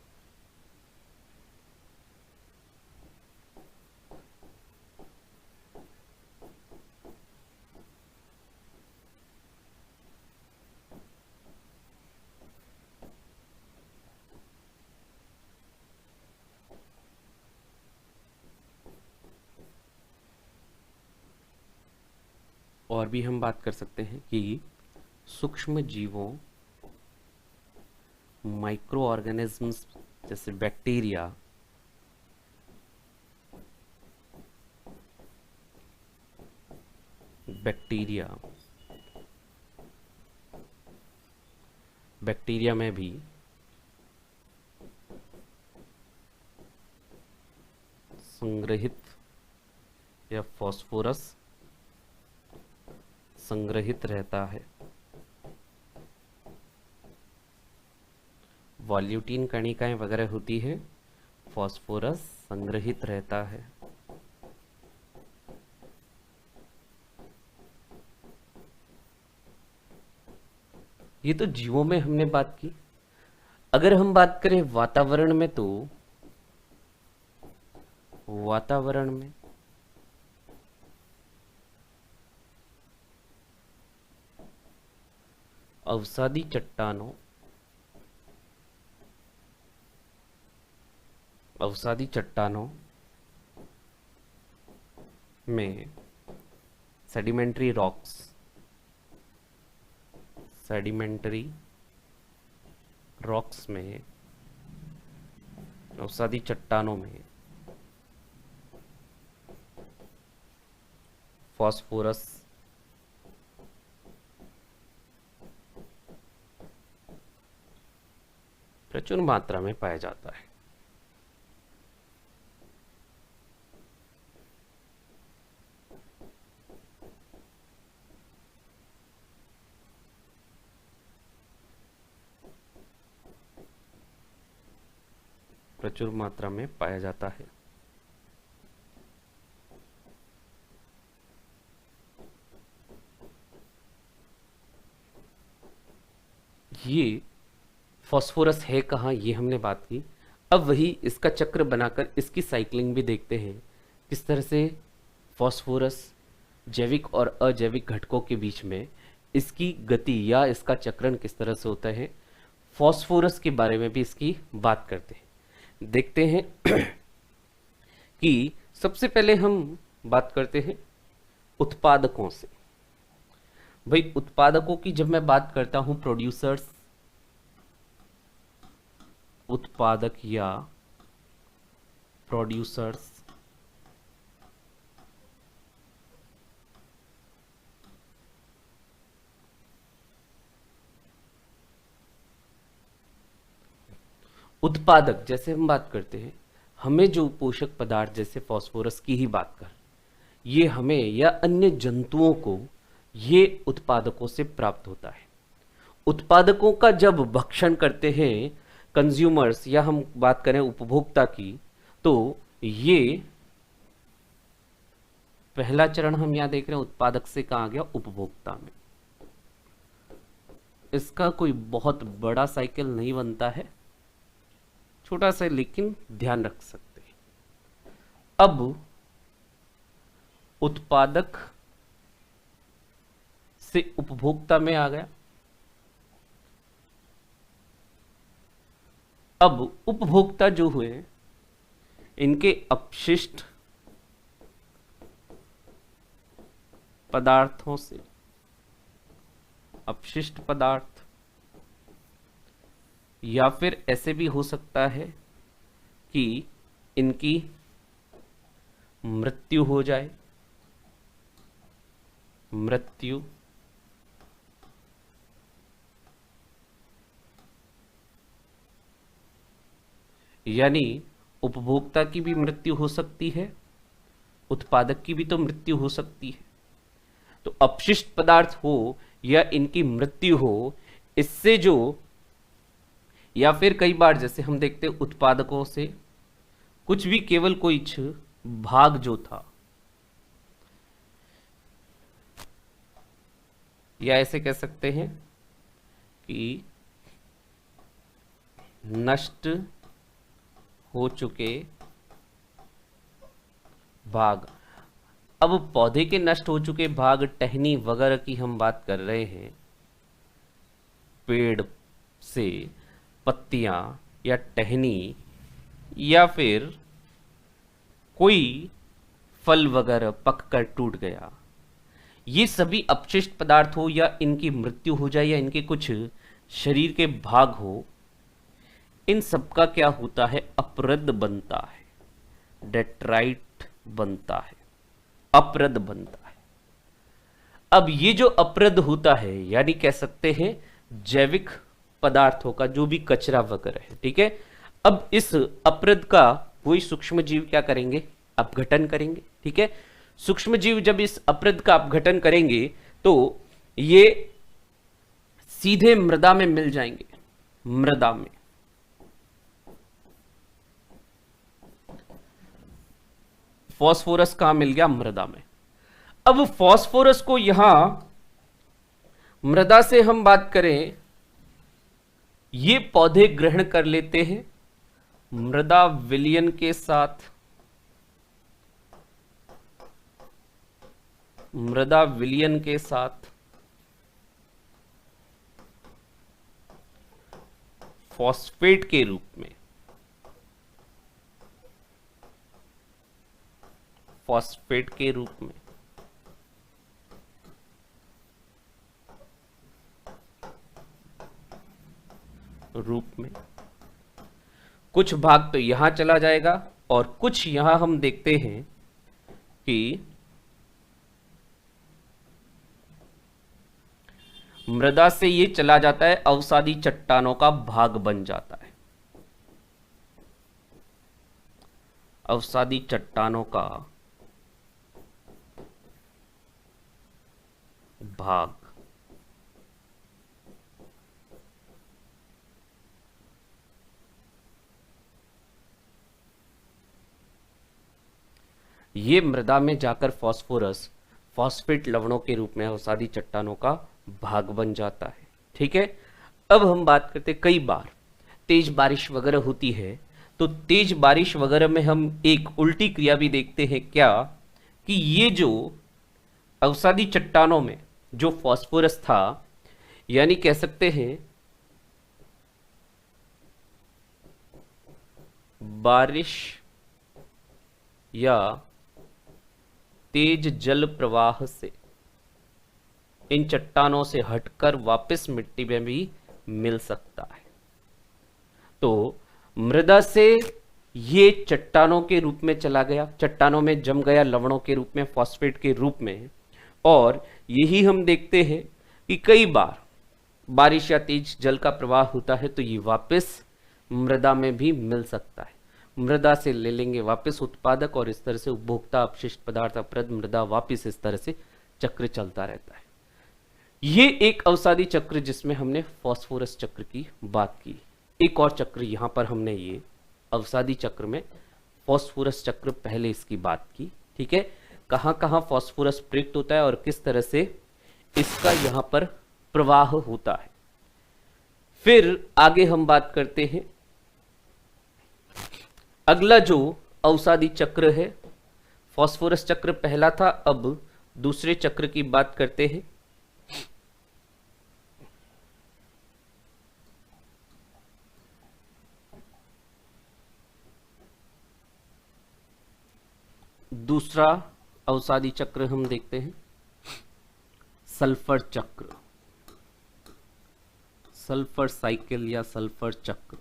और भी हम बात कर सकते हैं कि सूक्ष्म जीवों, माइक्रो ऑर्गेनिजम्स जैसे बैक्टीरिया, बैक्टीरिया में भी संग्रहित या फास्फोरस संग्रहित रहता है। वॉल्यूटिन कणिकाएं वगैरह होती है, फास्फोरस संग्रहित रहता है। ये तो जीवों में हमने बात की। अगर हम बात करें वातावरण में, तो वातावरण में अवसादी चट्टानों, अवसादी चट्टानों में सेडिमेंट्री रॉक्स, सेडिमेंट्री रॉक्स में, अवसादी चट्टानों में फास्फोरस प्रचुर मात्रा में पाया जाता है। प्रचुर मात्रा में पाया जाता है। ये फास्फोरस है कहाँ, ये हमने बात की। अब वही इसका चक्र बनाकर इसकी साइक्लिंग भी देखते हैं, किस तरह से फास्फोरस जैविक और अजैविक घटकों के बीच में इसकी गति या इसका चक्रण किस तरह से होता है। फास्फोरस के बारे में भी इसकी बात करते हैं, देखते हैं कि सबसे पहले हम बात करते हैं उत्पादकों से। भाई उत्पादकों की जब मैं बात करता हूं, प्रोड्यूसर्स, उत्पादक या प्रोड्यूसर्स, उत्पादक जैसे हम बात करते हैं, हमें जो पोषक पदार्थ जैसे फास्फोरस की ही बात कर, ये हमें या अन्य जंतुओं को ये उत्पादकों से प्राप्त होता है। उत्पादकों का जब भक्षण करते हैं कंज्यूमर्स, या हम बात करें उपभोक्ता की, तो ये पहला चरण हम यहां देख रहे हैं, उत्पादक से कहां गया, उपभोक्ता में। इसका कोई बहुत बड़ा साइकिल नहीं बनता है, छोटा सा, लेकिन ध्यान रख सकते हैं। अब उत्पादक से उपभोक्ता में आ गया। अब उपभोक्ता जो हुए, इनके अपशिष्ट पदार्थों से, अपशिष्ट पदार्थ, या फिर ऐसे भी हो सकता है कि इनकी मृत्यु हो जाए, मृत्यु, यानी उपभोक्ता की भी मृत्यु हो सकती है, उत्पादक की भी तो मृत्यु हो सकती है। तो अपशिष्ट पदार्थ हो या इनकी मृत्यु हो, इससे जो, या फिर कई बार जैसे हम देखते हैं उत्पादकों से कुछ भी केवल कुछ भाग जो था, या ऐसे कह सकते हैं कि नष्ट हो चुके भाग। अब पौधे के नष्ट हो चुके भाग, टहनी वगैरह की हम बात कर रहे हैं, पेड़ से पत्तियां या टहनी या फिर कोई फल वगैरह पककर टूट गया, ये सभी अपशिष्ट पदार्थ हो या इनकी मृत्यु हो जाए या इनके कुछ शरीर के भाग हो, इन सब का क्या होता है, अपरद बनता है, डेट्राइट बनता है, अपरद बनता है। अब ये जो अपरद होता है, यानी कह सकते हैं जैविक पदार्थों का जो भी कचरा वगैरह है, ठीक है। अब इस अपरद का कोई सूक्ष्म जीव क्या करेंगे, अपघटन करेंगे, ठीक है। सूक्ष्म जीव जब इस अपरद का अपघटन करेंगे तो ये सीधे मृदा में मिल जाएंगे, मृदा में। फास्फोरस कहां मिल गया, मृदा में। अब फास्फोरस को यहां मृदा से हम बात करें, ये पौधे ग्रहण कर लेते हैं मृदा विलयन के साथ, मृदा विलयन के साथ फॉस्फेट के रूप में, फॉस्फेट के रूप में, कुछ भाग तो यहां चला जाएगा और कुछ यहां हम देखते हैं कि मृदा से ये चला जाता है, अवसादी चट्टानों का भाग बन जाता है, अवसादी चट्टानों का भाग। ये मृदा में जाकर फास्फोरस फॉस्फेट लवणों के रूप में अवसादी चट्टानों का भाग बन जाता है, ठीक है। अब हम बात करते, कई बार तेज बारिश वगैरह होती है, तो तेज बारिश वगैरह में हम एक उल्टी क्रिया भी देखते हैं, क्या कि ये जो अवसादी चट्टानों में जो फास्फोरस था, यानी कह सकते हैं बारिश या तेज जल प्रवाह से इन चट्टानों से हटकर वापस मिट्टी में भी मिल सकता है। तो मृदा से ये चट्टानों के रूप में चला गया, चट्टानों में जम गया लवणों के रूप में, फॉस्फेट के रूप में, और यही हम देखते हैं कि कई बार बारिश या तेज जल का प्रवाह होता है तो ये वापस मृदा में भी मिल सकता है। मृदा से ले लेंगे वापस उत्पादक, और इस तरह से उपभोक्ता, अपशिष्ट पदार्थ, अपरद, मृदा, वापस इस तरह से चक्र चलता रहता है। ये एक अवसादी चक्र जिसमें हमने फास्फोरस चक्र की बात की। एक और चक्र यहां पर हमने ये अवसादी चक्र में फास्फोरस चक्र पहले इसकी बात की, ठीक है। कहां कहां फास्फोरस प्रयुक्त होता है और किस तरह से इसका यहां पर प्रवाह होता है। फिर आगे हम बात करते हैं, अगला जो अवसादी चक्र है, फास्फोरस चक्र पहला था, अब दूसरे चक्र की बात करते हैं। दूसरा अवसादी चक्र हम देखते हैं सल्फर चक्र, सल्फर साइकिल या सल्फर चक्र।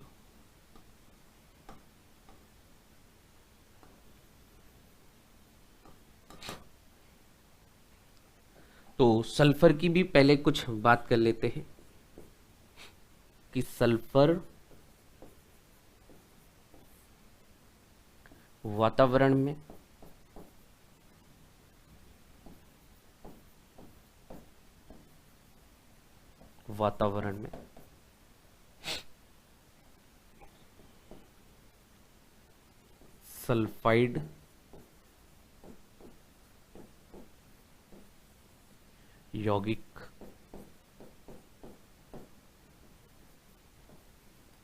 तो सल्फर की भी पहले कुछ बात कर लेते हैं कि सल्फर वातावरण में सल्फाइड यौगिक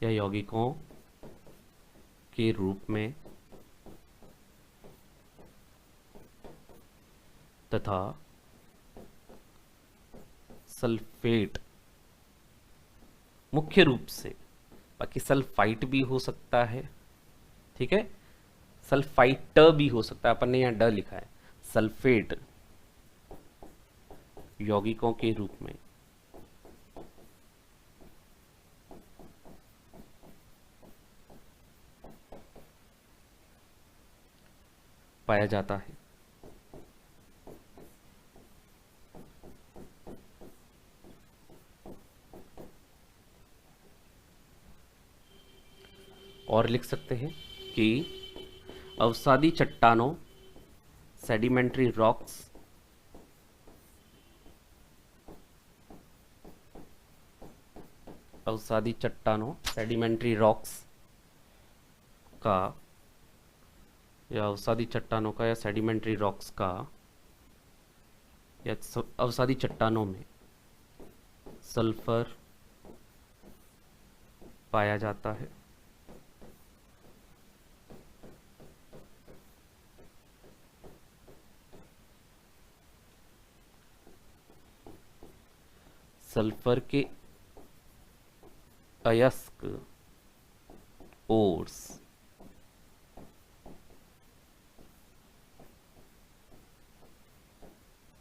या यौगिकों के रूप में तथा सल्फेट मुख्य रूप से, बाकी सल्फाइट भी हो सकता है, ठीक है, सल्फाइट भी हो सकता है, अपन ने यहां ड लिखा है, सल्फेट यौगिकों के रूप में पाया जाता है। और लिख सकते हैं कि अवसादी चट्टानों सेडिमेंट्री रॉक्स अवसादी चट्टानों सेडिमेंट्री रॉक्स का या अवसादी चट्टानों का या सेडिमेंट्री रॉक्स का या अवसादी चट्टानों में सल्फर पाया जाता है। सल्फर के अयस्क ओर्स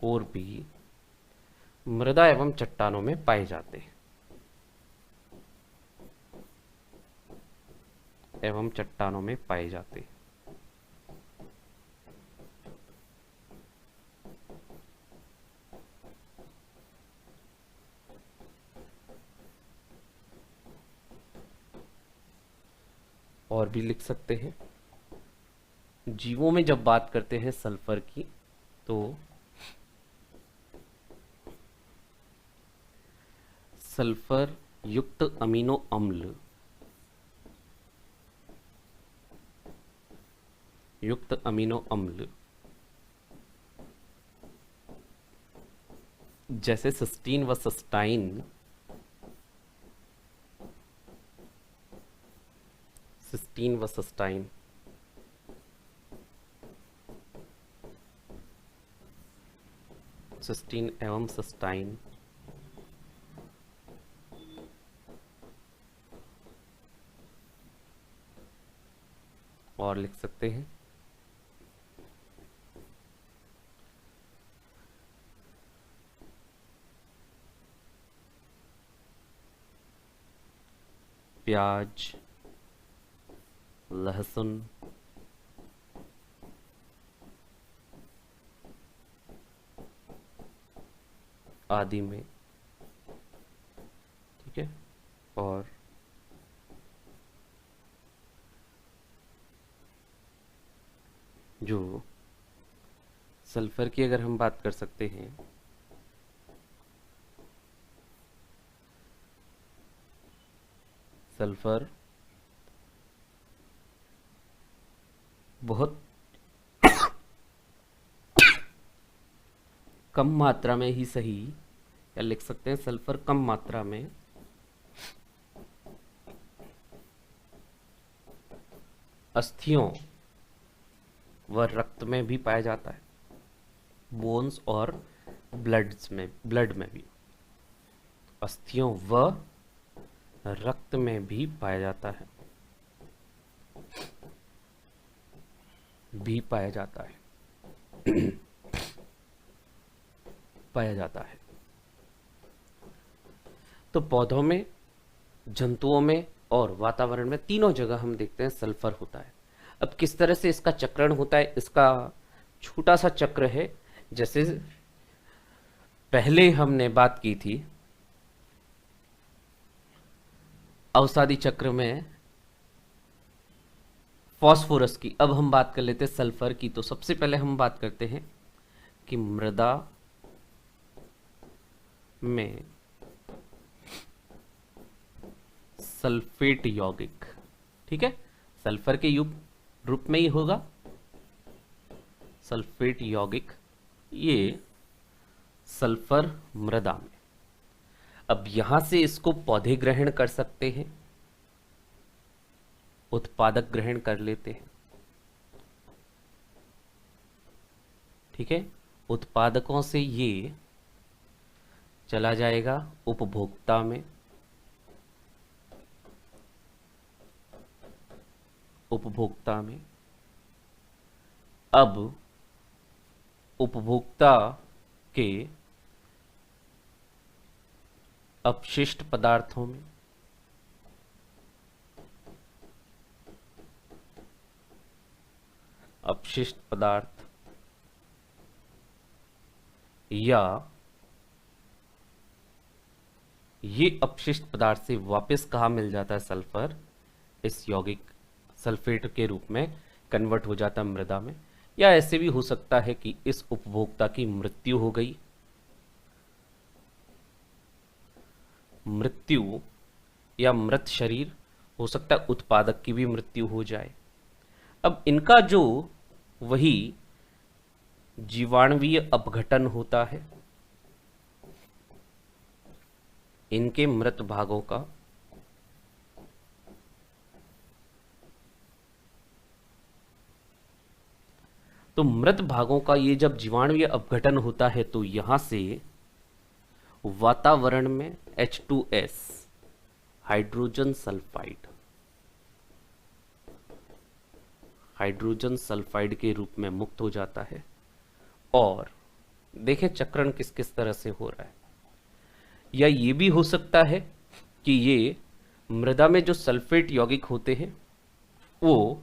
और भी मृदा एवं चट्टानों में पाए जाते हैं एवं चट्टानों में पाए जाते हैं। और भी लिख सकते हैं, जीवों में जब बात करते हैं सल्फर की तो सल्फर युक्त अमीनो अम्ल जैसे सिस्टीन व सिस्टाइन सिस्टीन एवं सिस्टाइन और लिख सकते हैं प्याज, लहसुन, आदि में, ठीक है। और जो सल्फर की अगर हम बात कर सकते हैं, सल्फर बहुत कम मात्रा में ही सही, या लिख सकते हैं सल्फर कम मात्रा में अस्थियों व रक्त में भी पाया जाता है, बोन्स और ब्लड में भी, अस्थियों व रक्त में भी पाया जाता है, पाया जाता है। तो पौधों में, जंतुओं में और वातावरण में तीनों जगह हम देखते हैं सल्फर होता है। अब किस तरह से इसका चक्रण होता है, इसका छोटा सा चक्र है। जैसे पहले हमने बात की थी अवसादी चक्र में फॉस्फोरस की। अब हम बात कर लेते हैं सल्फर की। तो सबसे पहले हम बात करते हैं कि मृदा में सल्फेट यौगिक, ठीक है, सल्फर के रूप में ही होगा सल्फेट यौगिक, ये सल्फर मृदा में। अब यहां से इसको पौधे ग्रहण कर सकते हैं, उत्पादक ग्रहण कर लेते हैं, ठीक है। उत्पादकों से ये चला जाएगा उपभोक्ता में, उपभोक्ता में। अब उपभोक्ता के अपशिष्ट पदार्थों में, अपशिष्ट पदार्थ या ये अपशिष्ट पदार्थ से वापस कहाँ मिल जाता है सल्फर, इस यौगिक सल्फेट के रूप में कन्वर्ट हो जाता है मृदा में। या ऐसे भी हो सकता है कि इस उपभोक्ता की मृत्यु हो गई, मृत्यु या मृत शरीर, हो सकता है उत्पादक की भी मृत्यु हो जाए। अब इनका जो वही जीवाणुवीय अपघटन होता है, इनके मृत भागों का, तो मृत भागों का ये जब जीवाणुवीय अपघटन होता है तो यहां से वातावरण में H2S, hydrogen sulphide, hydrogen sulphide के रूप में मुक्त हो जाता है। और देखें चक्रण किस किस तरह से हो रहा है। या ये भी हो सकता है कि ये मृदा में जो सल्फेट यौगिक होते हैं वो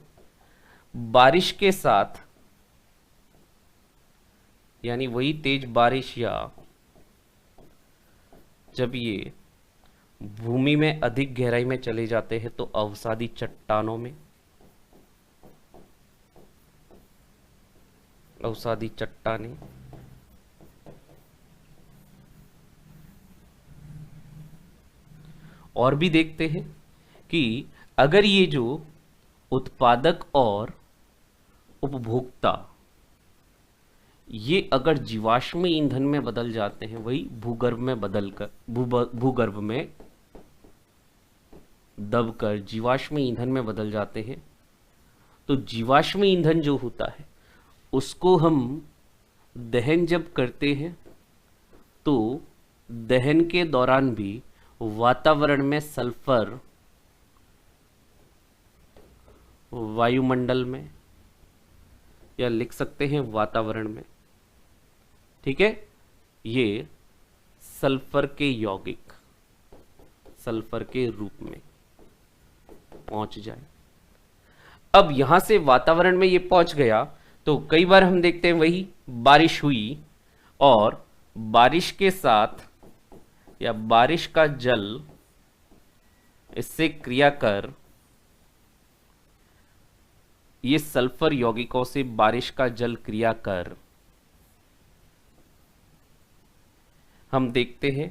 बारिश के साथ, यानी वही तेज बारिश या जब ये भूमि में अधिक गहराई में चले जाते हैं तो अवसादी चट्टानों में, अवसादी चट्टानें, और भी देखते हैं कि अगर ये जो उत्पादक और उपभोक्ता ये अगर जीवाश्म ईंधन में बदल जाते हैं, वही भूगर्भ में बदलकर भूगर्भ में दबकर जीवाश्म ईंधन में बदल जाते हैं, तो जीवाश्म ईंधन जो होता है उसको हम दहन जब करते हैं तो दहन के दौरान भी वातावरण में सल्फर वायुमंडल में, या लिख सकते हैं वातावरण में, ठीक है, ये सल्फर के यौगिक सल्फर के रूप में पहुंच जाए। अब यहां से वातावरण में ये पहुंच गया तो कई बार हम देखते हैं वही बारिश हुई और बारिश के साथ या बारिश का जल इससे क्रिया कर ये सल्फर यौगिकों से बारिश का जल क्रिया कर हम देखते हैं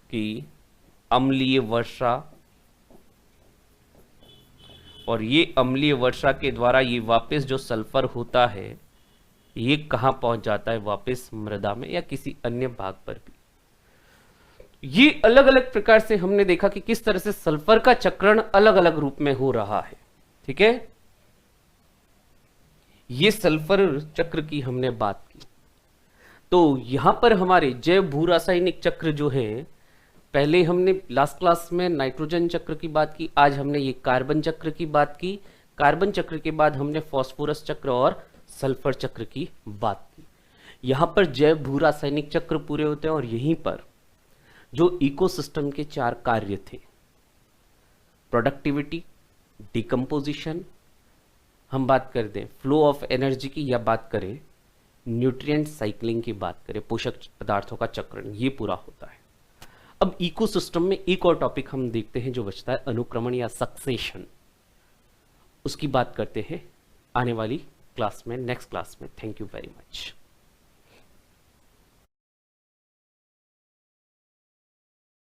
कि अम्लीय वर्षा, और ये अम्लीय वर्षा के द्वारा ये वापस जो सल्फर होता है ये कहाँ पहुंच जाता है, वापस मृदा में या किसी अन्य भाग पर भी। ये अलग अलग प्रकार से हमने देखा कि किस तरह से सल्फर का चक्रण अलग अलग रूप में हो रहा है, ठीक है। ये सल्फर चक्र की हमने बात की। तो यहां पर हमारे जैव भू रासायनिक चक्र जो है, पहले हमने लास्ट क्लास में नाइट्रोजन चक्र की बात की, आज हमने ये कार्बन चक्र की बात की, कार्बन चक्र के बाद हमने फास्फोरस चक्र और सल्फर चक्र की बात की। यहां पर जैव भू रासायनिक चक्र पूरे होते हैं और यहीं पर जो इकोसिस्टम के 4 कार्य थे, प्रोडक्टिविटी, डिकम्पोजिशन, हम बात कर दें फ्लो ऑफ एनर्जी की, या बात करें न्यूट्रिएंट साइक्लिंग की बात करें, पोषक पदार्थों का चक्रण, ये पूरा होता है। अब इकोसिस्टम में एक और टॉपिक हम देखते हैं जो बचता है, अनुक्रमण या सक्सेशन। उसकी बात करते हैं आने वाली क्लास में, नेक्स्ट क्लास में। Thank you very much.